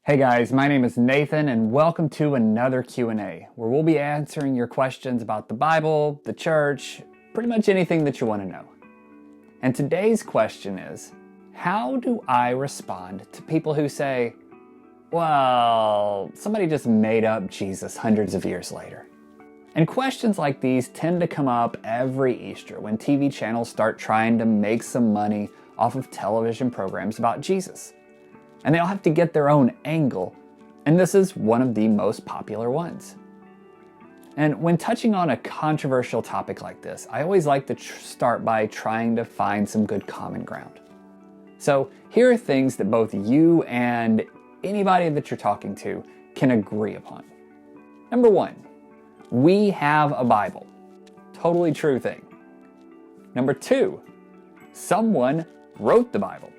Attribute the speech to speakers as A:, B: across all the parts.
A: Hey guys, my name is Nathan and welcome to another Q&A where we'll be answering your questions about the Bible, the church, pretty much anything that you want to know. And today's question is, how do I respond to people who say, well, somebody just made up Jesus hundreds of years later? And questions like these tend to come up every Easter when TV channels start trying to make some money off of television programs about Jesus. And they all have to get their own angle, and this is one of the most popular ones. And when touching on a controversial topic like this, I always like to start by trying to find some good common ground. So here are things that both you and anybody that you're talking to can agree upon. Number one, we have a Bible. Totally true thing. Number two, someone wrote the Bible.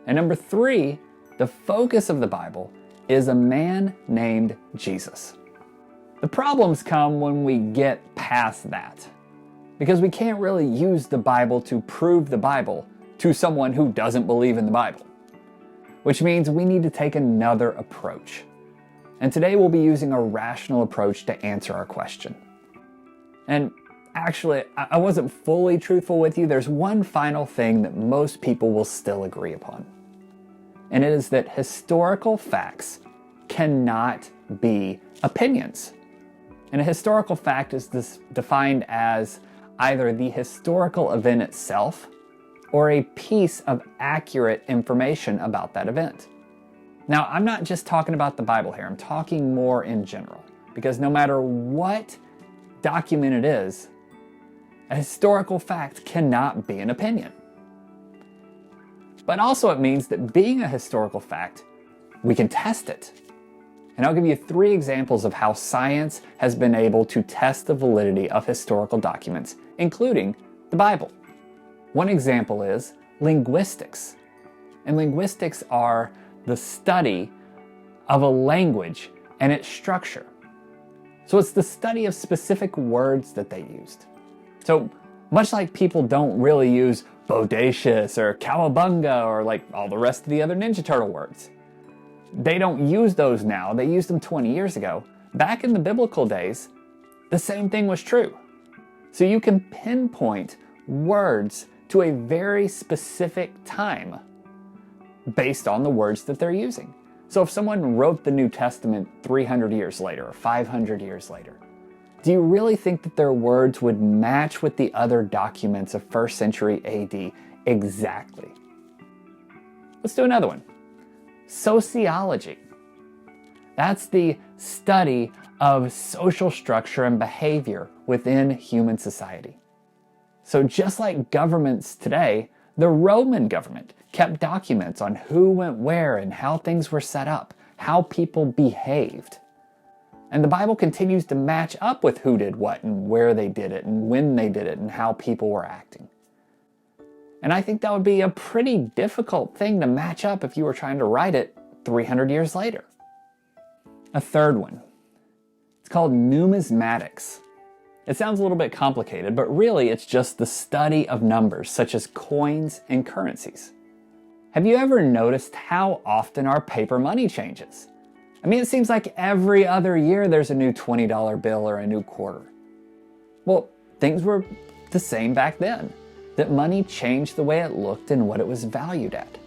A: And number three, the focus of the Bible is a man named Jesus. The problems come when we get past that, because we can't really use the Bible to prove the Bible to someone who doesn't believe in the Bible, which means we need to take another approach. And today we'll be using a rational approach to answer our question. And actually, I wasn't fully truthful with you. There's one final thing that most people will still agree upon. And it is that historical facts cannot be opinions. And a historical fact is defined as either the historical event itself or a piece of accurate information about that event. Now, I'm not just talking about the Bible here. I'm talking more in general, because no matter what document it is, a historical fact cannot be an opinion. But also it means that being a historical fact, we can test it. And I'll give you 3 examples of how science has been able to test the validity of historical documents, including the Bible. One example is linguistics. And linguistics are the study of a language and its structure. So it's the study of specific words that they used. So much like people don't really use bodacious or cowabunga or like all the rest of the other Ninja Turtle words. They don't use those now. They used them 20 years ago. Back in the biblical days, the same thing was true. So you can pinpoint words to a very specific time based on the words that they're using. So if someone wrote the New Testament 300 years later or 500 years later, do you really think that their words would match with the other documents of 1st century AD exactly? Let's do another one. Sociology. That's the study of social structure and behavior within human society. So just like governments today, the Roman government kept documents on who went where and how things were set up, how people behaved. And the Bible continues to match up with who did what and where they did it and when they did it and how people were acting. And I think that would be a pretty difficult thing to match up if you were trying to write it 300 years later. A third one. It's called numismatics. It sounds a little bit complicated, but really it's just the study of numbers such as coins and currencies. Have you ever noticed how often our paper money changes? I mean, it seems like every other year there's a new $20 bill or a new quarter. Well, things were the same back then, that money changed the way it looked and what it was valued at.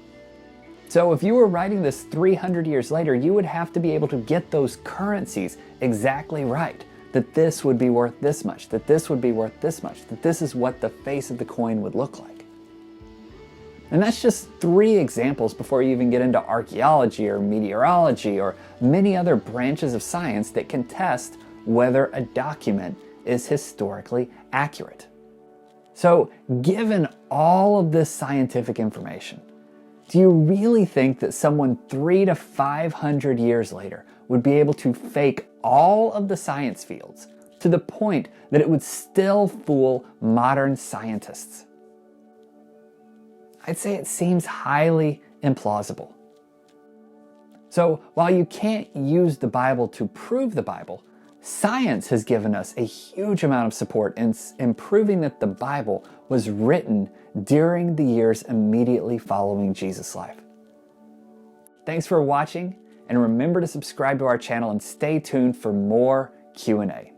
A: So if you were writing this 300 years later, you would have to be able to get those currencies exactly right, that this would be worth this much, that this would be worth this much, that this is what the face of the coin would look like. And that's just 3 examples before you even get into archaeology or meteorology or many other branches of science that can test whether a document is historically accurate. So, given all of this scientific information, do you really think that someone 300 to 500 years later would be able to fake all of the science fields to the point that it would still fool modern scientists? I'd say it seems highly implausible. So while you can't use the Bible to prove the Bible, science has given us a huge amount of support in proving that the Bible was written during the years immediately following Jesus' life. Thanks for watching, And remember to subscribe to our channel and stay tuned for more Q&A.